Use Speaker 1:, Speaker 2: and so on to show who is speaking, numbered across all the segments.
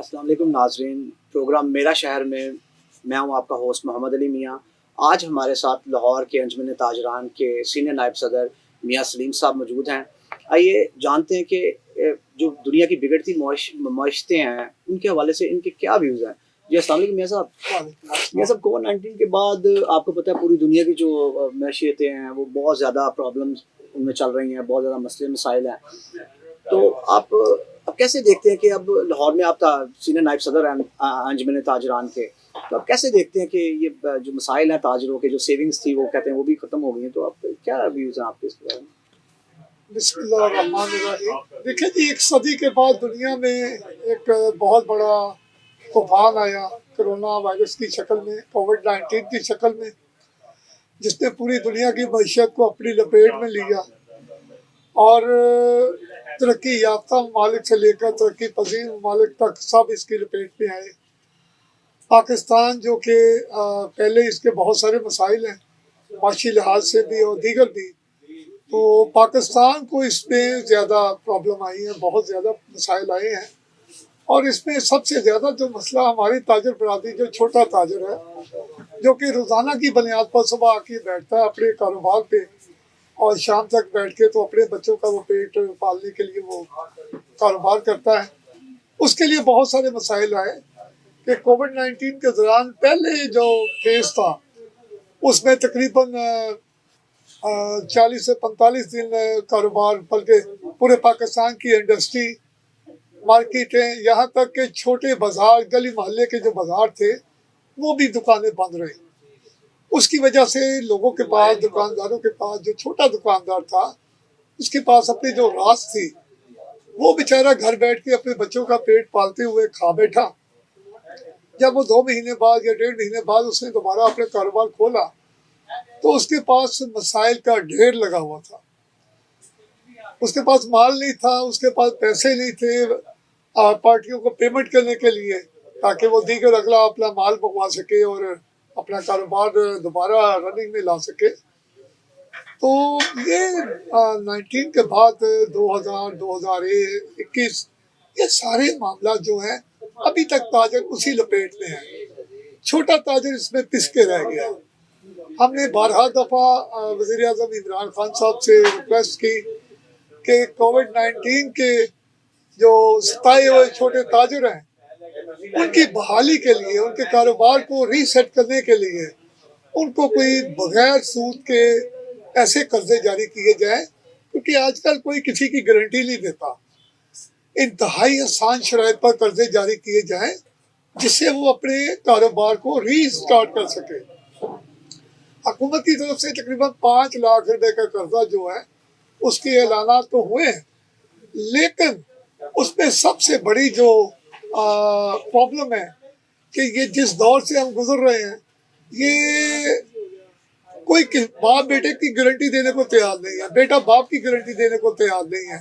Speaker 1: अस्सलाम वालेकुम नाज़रीन, प्रोग्राम मेरा शहर में मैं हूं आपका होस्ट मोहम्मद अली मियां। आज हमारे साथ लाहौर के अंजुमन ताजरान के सीनियर नायब सदर मियां सलीम साहब मौजूद हैं। आइए जानते हैं कि जो दुनिया की बिगड़ती मईशतें हैं उनके हवाले से इनके क्या व्यूज़ हैं। जी अस्सलाम वालेकुम मियां साहब। मियां साहब, कोविड-19 के बाद आपको पता है पूरी दुनिया की जो मईशतें हैं वो बहुत ज़्यादा प्रॉब्लम्स उनमें चल रही हैं, बहुत ज़्यादा मसले मसाइल हैं। तो आप कैसे देखते हैं कि अब लाहौर में आप सीनियर नायब सदर हैं अंजुमन ताजरान के, तो आप कैसे देखते हैं कि ये जो मसाइल हैं ताजरों के, जो सेविंग्स थी वो कहते हैं वो भी ख़त्म हो गई हैं, तो आप क्या व्यूज़ हैं आपके इसके बारे में?
Speaker 2: बिस्मिल्लाहिर्रहमानिर्रहीम। देखिए जी, एक सदी के बाद दुनिया में एक बहुत बड़ा तूफान आया कोरोना वायरस की शक्ल में, कोविड-19 की शक्ल में, जिसने पूरी दुनिया की मईशत को अपनी लपेट में लिया और तरक्की याफ्ता ममालिक से लेकर तरक्की पजीर ममालिक तक सब इसकी लपेट में आए। पाकिस्तान जो कि पहले इसके बहुत सारे मसाइल हैं, माशी लिहाज से भी और दीगर भी, तो पाकिस्तान को इसमें ज़्यादा प्रॉब्लम आई है, बहुत ज़्यादा मसाइल आए हैं। और इसमें सबसे ज़्यादा जो मसला हमारी ताजर बरादरी, जो छोटा ताजर है, जो कि रोज़ाना की बुनियाद पर सुबह आके बैठता है अपने कारोबार पे और शाम तक बैठ के तो अपने बच्चों का वो पेट पालने के लिए वो कारोबार करता है, उसके लिए बहुत सारे मसाइल आए कि कोविड-19 के दौरान पहले जो फेज़ था उसमें तकरीबन 40 से 45 दिन कारोबार, बल्कि पूरे पाकिस्तान की इंडस्ट्री, मार्केटें, यहाँ तक के छोटे बाजार, गली मोहल्ले के जो बाजार थे वो भी दुकानें बंद रही। उसकी वजह से लोगों के पास, दुकानदारों के पास, जो छोटा दुकानदार था उसके पास अपनी जो रास थी वो बेचारा घर बैठ के अपने बच्चों का पेट पालते हुए खा बैठा। जब वो 2 महीने बाद या 1.5 महीने बाद उसने दोबारा अपने कारोबार खोला तो उसके पास मसाइल का ढेर लगा हुआ था। उसके पास माल नहीं था, उसके पास पैसे नहीं थे पार्टियों को पेमेंट करने के लिए, ताकि वो दीगर अगला अपना माल मंगवा सके और अपना कारोबार दोबारा रनिंग में ला सके। तो ये 19 के बाद 2000, 2021 ये सारे मामला जो हैं अभी तक ताजर उसी लपेट में है, छोटा ताजर इसमें पिस के रह गया। हमने 12 दफ़ा वज़ीर-ए-आज़म इमरान खान साहब से रिक्वेस्ट की कि कोविड-19 के जो सताए हुए छोटे ताजर हैं उनकी बहाली के लिए, उनके कारोबार को रीसेट करने के लिए उनको कोई बगैर सूद के ऐसे कर्जे जारी किए जाएं, क्योंकि आजकल कोई किसी की गारंटी नहीं देता। इंतहाई आसान शराइत पर कर्जे जारी किए जाएं जिससे वो अपने कारोबार को रीस्टार्ट कर सके। हुकूमत की तरफ से तकरीबन 5 लाख रुपए का कर्जा जो है उसके ऐलानात तो हुए हैं, लेकिन उसमें सबसे बड़ी जो प्रॉब्लम है कि ये जिस दौर से हम गुजर रहे हैं, ये कोई बाप बेटे की गारंटी देने को तैयार नहीं है, बेटा बाप की गारंटी देने को तैयार नहीं है।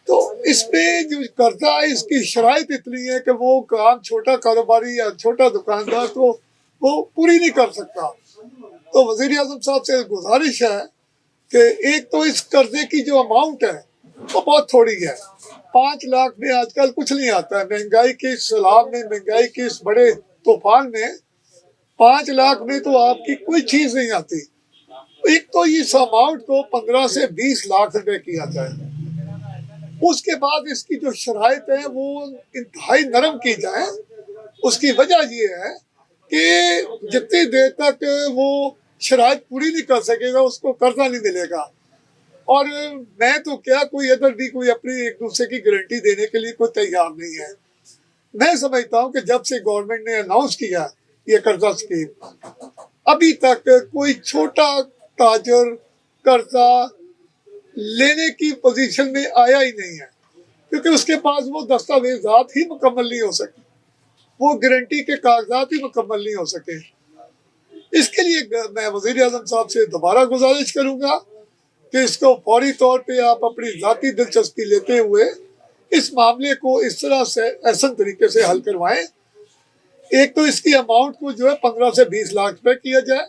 Speaker 2: तो इसमें जो कर्जा है इसकी शराइत इतनी है कि वो काम छोटा कारोबारी या छोटा दुकानदार तो वो पूरी नहीं कर सकता। तो वज़ीर-ए-आज़म साहब से गुजारिश है कि एक तो इस कर्जे की जो अमाउंट है वो बहुत थोड़ी है। 5 लाख में आजकल कुछ नहीं आता है। महंगाई के इस सैलाब में, महंगाई के इस बड़े तूफान में 5 लाख में तो आपकी कोई चीज़ नहीं आती। एक तो इस अमाउंट को 15 से 20 लाख रुपए किया जाए, उसके बाद इसकी जो शराइत है वो इंतहाई नरम की जाए। उसकी वजह ये है कि जितनी देर तक वो शराइत पूरी नहीं कर सकेगा उसको कर्जा नहीं मिलेगा। और मैं तो क्या, कोई अदर भी कोई अपनी एक दूसरे की गारंटी देने के लिए कोई तैयार नहीं है। मैं समझता हूँ कि जब से गवर्नमेंट ने अनाउंस किया ये कर्जा स्कीम, अभी तक कोई छोटा ताजर कर्जा लेने की पोजीशन में आया ही नहीं है, क्योंकि उसके पास वो दस्तावेजात ही मुकम्मल नहीं हो सके, वो गारंटी के कागजात ही मुकम्मल नहीं हो सके। इसके लिए मैं वज़ीर-ए-आज़म साहब से दोबारा गुजारिश करूँगा कि इसको फौरी तौर पे आप अपनी ज़ाती दिलचस्पी लेते हुए इस मामले को इस तरह से ऐसा तरीके से हल करवाएं। एक तो इसकी अमाउंट को जो है 15 से 20 लाख रुपए किया जाए,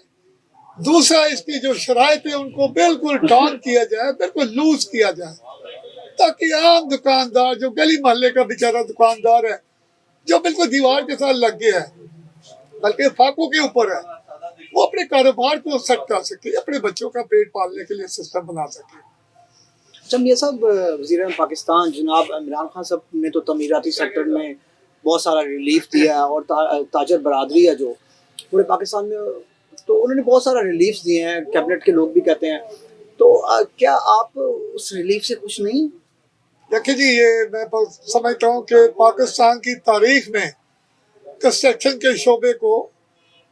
Speaker 2: दूसरा इसकी जो शराइत है उनको बिल्कुल डाउन किया जाए, बिल्कुल लूज किया जाए, ताकि आम दुकानदार, जो गली मोहल्ले का बेचारा दुकानदार है, जो बिल्कुल दीवार के साथ लग गया है, बल्कि फाकों के ऊपर है, वो अपने कारोबार को सेट कर सके, अपने बच्चों का पेट पालने के लिए सिस्टम बना सके।
Speaker 1: जब ये सब वज़ीर-ए-आज़म पाकिस्तान जनाब इमरान खान साहब ने तो तमीराती सेक्टर में बहुत सारा रिलीफ दिया है, और ताजर बरादरी है जो पूरे पाकिस्तान में, तो उन्होंने बहुत सारा रिलीफ दिए हैं, कैबिनेट के लोग भी कहते हैं। तो क्या आप उस रिलीफ से खुश नहीं?
Speaker 2: देखिए जी, ये मैं समझता हूँ कि पाकिस्तान की तारीख में कंस्ट्रक्शन के शोबे को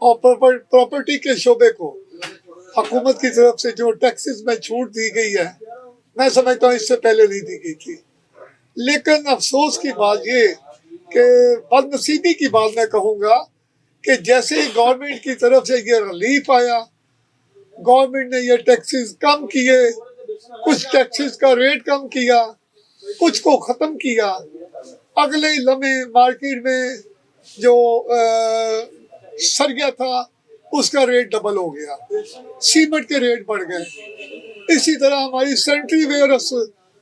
Speaker 2: और प्रॉपर्टी के शोबे को हुकूमत की तरफ से जो टैक्सेस में छूट दी गई है, मैं समझता हूँ इससे पहले नहीं दी गई थी। लेकिन अफसोस की बात ये कि बदनसीबी की बात मैं कहूँगा कि जैसे गवर्नमेंट की तरफ से ये रिलीफ आया, गवर्नमेंट ने ये टैक्सेस कम किए, कुछ टैक्सेस का रेट कम किया, कुछ को ख़त्म किया, अगले ही लम्हे मार्केट में जो सरिया था उसका रेट डबल हो गया, सीमेंट के रेट बढ़ गए। इसी तरह हमारी सैनिटरी वेयर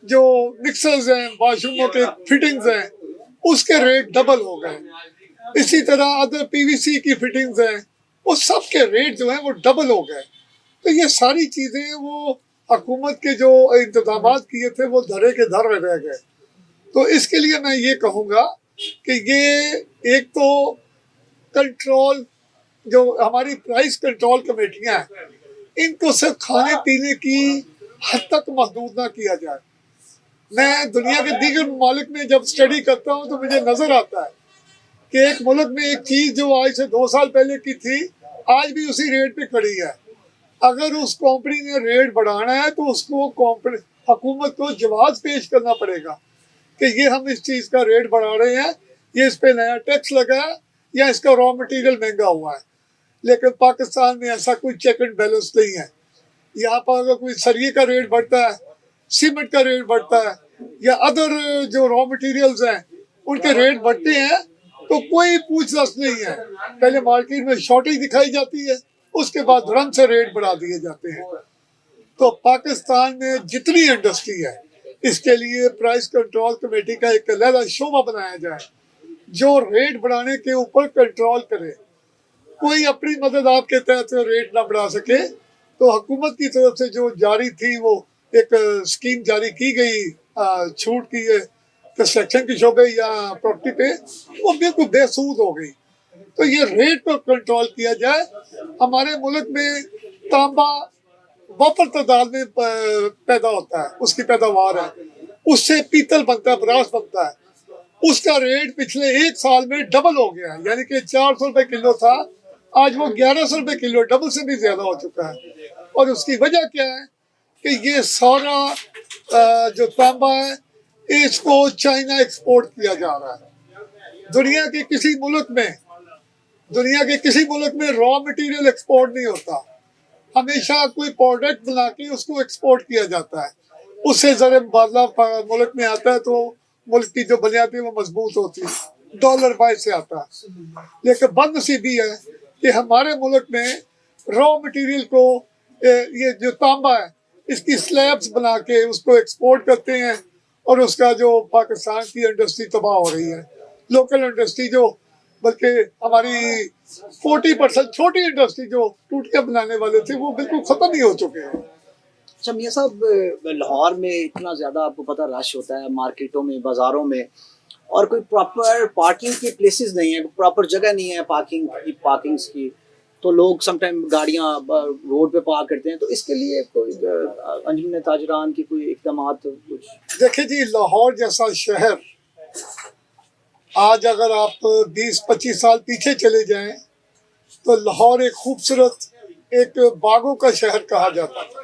Speaker 2: जो मिक्सर्स हैं, वाशरूमों के फिटिंग्स हैं, उसके रेट डबल हो गए। इसी तरह अदर पीवीसी की फिटिंग्स हैं, उस सब के रेट जो हैं वो डबल हो गए। तो ये सारी चीज़ें वो हुकूमत के जो इंतजाम किए थे वो धरे के धर रह गए। तो इसके लिए मैं ये कहूँगा कि ये एक तो कंट्रोल, जो हमारी प्राइस कंट्रोल कमेटियाँ हैं, इनको सिर्फ खाने पीने की हद तक महदूद ना किया जाए। मैं दुनिया के दीगर ममालिक में जब स्टडी करता हूँ तो मुझे नज़र आता है कि एक मुल्क में एक चीज़ जो आज से 2 साल पहले की थी, आज भी उसी रेट पे खड़ी है। अगर उस कंपनी ने रेट बढ़ाना है तो उसको हुकूमत को जवाब पेश करना पड़ेगा कि ये हम इस चीज़ का रेट बढ़ा रहे हैं, ये इस पे नया टैक्स लगा है या इसका रॉ मटेरियल महंगा हुआ है। लेकिन पाकिस्तान में ऐसा कोई चेक एंड बैलेंस नहीं है। यहाँ पर अगर कोई सरिये का रेट बढ़ता है, सीमेंट का रेट बढ़ता है या अदर जो रॉ मटेरियल्स हैं उनके रेट बढ़ते हैं तो कोई पूछताछ नहीं है। पहले मार्केट में शॉर्टेज दिखाई जाती है, उसके बाद धड़म से रेट बढ़ा दिए जाते हैं। तो पाकिस्तान में जितनी इंडस्ट्री है, इसके लिए प्राइस कंट्रोल कमेटी का एक अलग शोबा बनाया जाए जो रेट बढ़ाने के ऊपर कंट्रोल करे। कोई अपनी मदद आपके तहत रेट ना बढ़ा सके तो हुकूमत की तरफ से जो जारी थी वो एक स्कीम जारी की गई छूट की है कंस्ट्रक्शन के शोबे या प्रॉपर्टी पे, वो बिल्कुल बेसूद हो गई। तो ये रेट पर कंट्रोल किया जाए। हमारे मुल्क में तांबा वापर तादाद में पैदा होता है, उसकी पैदावार है, उससे पीतल बनता है, ब्रास बनता है। उसका रेट पिछले 1 साल में डबल हो गया है, यानी कि 400 रुपये किलो था, आज वो 1100 रुपये किलो, डबल से भी ज्यादा हो चुका है। और उसकी वजह क्या है कि ये सारा जो तांबा है इसको चाइना एक्सपोर्ट किया जा रहा है। दुनिया के किसी मुल्क में रॉ मटेरियल एक्सपोर्ट नहीं होता, हमेशा कोई प्रोडक्ट बना के उसको एक्सपोर्ट किया जाता है, उससे ज़रा मुबादला मुल्क में आता है तो मुल्क की जो बुनियादी वो मजबूत होती है, डॉलर बाहर से आता है। लेकिन बदनसीबी है कि हमारे मुल्क में रॉ मटेरियल को ये जो तांबा है इसकी स्लैब्स बना के उसको एक्सपोर्ट करते हैं और उसका जो पाकिस्तान की इंडस्ट्री तबाह हो रही है। लोकल इंडस्ट्री जो, बल्कि हमारी 40% छोटी इंडस्ट्री जो टूटियाँ बनाने वाले थे वो बिल्कुल ख़त्म ही हो चुके हैं।
Speaker 1: अच्छा मियाँ साहब, लाहौर में इतना ज़्यादा आपको पता रश होता है मार्केटों में, बाज़ारों में, और कोई प्रॉपर पार्किंग की प्लेसेस नहीं है, प्रॉपर जगह नहीं है पार्किंग्स की, तो लोग समटाइम गाड़ियाँ रोड पे पार्क करते हैं। तो इसके लिए कोई अंजुमन ताजरान की कोई इक़दामात कुछ?
Speaker 2: देखिए जी, लाहौर जैसा शहर आज अगर आप 20-25 साल पीछे चले जाएं तो लाहौर एक खूबसूरत, एक बागों का शहर कहा जाता था।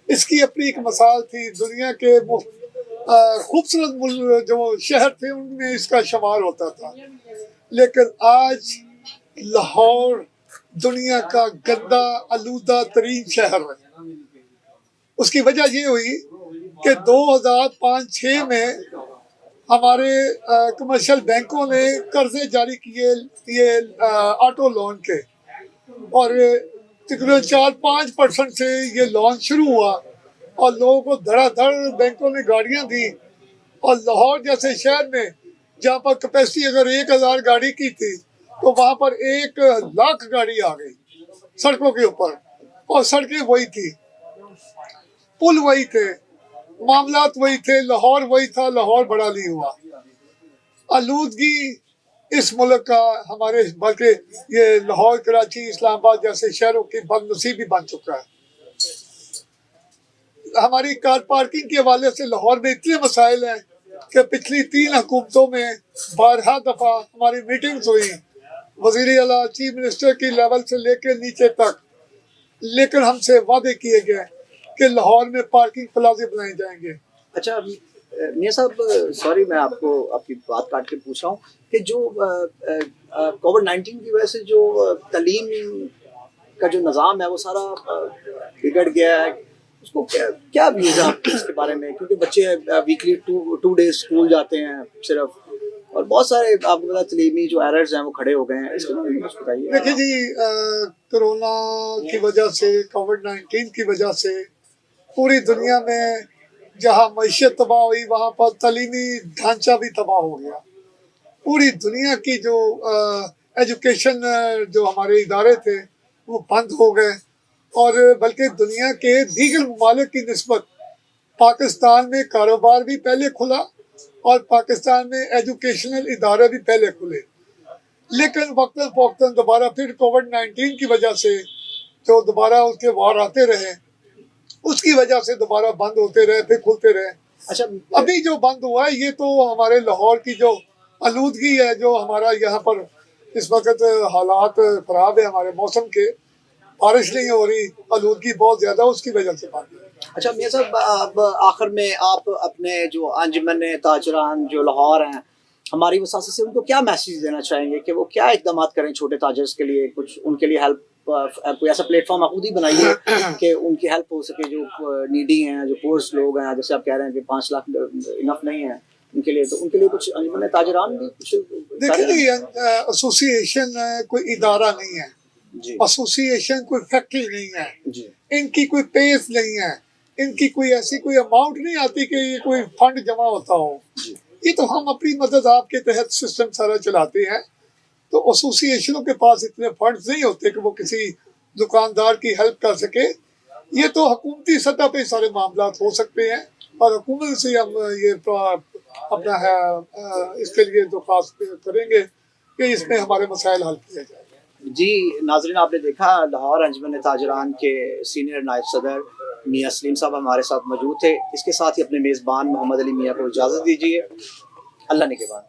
Speaker 2: इसकी अपनी एक मिसाल थी, दुनिया के खूबसूरत जो शहर थे उनमें इसका शुमार होता था। लेकिन आज लाहौर दुनिया का गंदा आलूदा तरीन शहर है। उसकी वजह ये हुई कि 2005-06 में हमारे कमर्शियल बैंकों ने कर्जे जारी किए ये ऑटो लोन के, और तकरीबन 4-5% से ये लोन शुरू हुआ और लोगों को धड़ाधड़ बैंकों ने गाड़ियां दी। और लाहौर जैसे शहर में जहाँ पर कैपेसिटी अगर 1000 गाड़ी की थी तो वहां पर 1 लाख गाड़ी आ गई सड़कों के ऊपर, और सड़कें वही थी, पुल वही थे, मामलात वही थे, लाहौर वही था, लाहौर बड़ा नहीं हुआ। आलूदगी इस मुल्क का, हमारे बल्कि ये लाहौर, कराची, इस्लामाबाद जैसे शहरों की बदनसीबी बन चुका है। हमारी कार पार्किंग के हवाले से लाहौर में इतने मसाइल हैं कि पिछली 3 हुकूमतों में 12 दफा हमारी मीटिंग्स हुई, वजीर आला, चीफ मिनिस्टर की लेवल से लेकर नीचे तक, लेकिन हमसे वादे किए गए कि लाहौर में पार्किंग प्लाजे बनाए जाएंगे।
Speaker 1: अच्छा मियां साहब, सॉरी मैं आपको आपकी बात काट के पूछ रहा हूँ कि जो कोविड-19 की वजह से जो तालीम का जो निज़ाम है वो सारा बिगड़ गया है, उसको क्या व्यूज़ है आपके इसके बारे में? क्योंकि बच्चे वीकली 2 डेज स्कूल जाते हैं सिर्फ, और बहुत सारे आपको पता तलीमी जो एरर्स हैं वो खड़े हो गए हैं, इसके बारे में कुछ बताइए।
Speaker 2: देखिए जी, कोरोना की वजह से, कोविड-19 की वजह से पूरी दुनिया में जहाँ मईशत तबाह हुई वहाँ पर तालीमी ढांचा भी तबाह हो गया। पूरी दुनिया की जो एजुकेशन जो हमारे इदारे थे वो बंद हो गए, और बल्कि दुनिया के दीगर ममालिक की निस्बत पाकिस्तान में कारोबार भी पहले खुला और पाकिस्तान में एजुकेशनल इदारे भी पहले खुले, लेकिन वक्तन फ़ौक्तन दोबारा फिर कोविड-19 की वजह से जो दोबारा उसके वार आते रहे, उसकी वजह से दोबारा बंद होते रहे, फिर खुलते रहे।
Speaker 1: अच्छा,
Speaker 2: अभी जो बंद हुआ है ये तो हमारे लाहौर की जो आलूदगी है, जो हमारा यहाँ पर इस वक्त हालात खराब है हमारे मौसम के, बारिश नहीं हो रही, आलूदगी बहुत ज्यादा, उसकी वजह से बंद है।
Speaker 1: अच्छा मियां साहब, अब आखिर में आप अपने जो अंजुमन ताजरान जो लाहौर हैं, हमारी वसासत से उनको क्या मैसेज देना चाहेंगे कि वो क्या इकदाम करें छोटे ताजर्स के लिए, कुछ उनके लिए हेल्प, कोई ऐसा प्लेटफॉर्म आप खुद ही बनाइए कि उनकी हेल्प हो सके, जो नीडी हैं, जो पोर्स लोग हैं, जैसे आप कह रहे हैं कि 5 लाख इनफ नहीं है उनके लिए, तो उनके लिए कुछ अंजुमन ताजरान भी कुछ।
Speaker 2: देखिए, एसोसिएशन कोई इदारा नहीं है, एसोसिएशन कोई फैक्ट्री नहीं है
Speaker 1: जी,
Speaker 2: इनकी कोई पेस नहीं है, इनकी कोई ऐसी कोई अमाउंट नहीं आती कि ये कोई फंड जमा होता हो। ये तो हम अपनी मदद आपके तहत सिस्टम सारा चलाते हैं, तो एसोसिएशनों के पास इतने फंड्स नहीं होते कि वो किसी दुकानदार की हेल्प कर सके। ये तो हुकूमती सतह पे सारे मामला हो सकते हैं, और हुकूमत से हम ये अपना है इसके लिए दरख्वास्त करेंगे कि इसमें हमारे मसाइल हल किए जाए।
Speaker 1: जी नाजरीन, आपने देखा लाहौर अंजुमन ताजरान के सीनियर नायब सदर मियां सलीम साहब हमारे साथ मौजूद थे। इसके साथ ही अपने मेज़बान मोहम्मद अली मियां को इजाज़त दीजिए। अल्लाह निगहबान।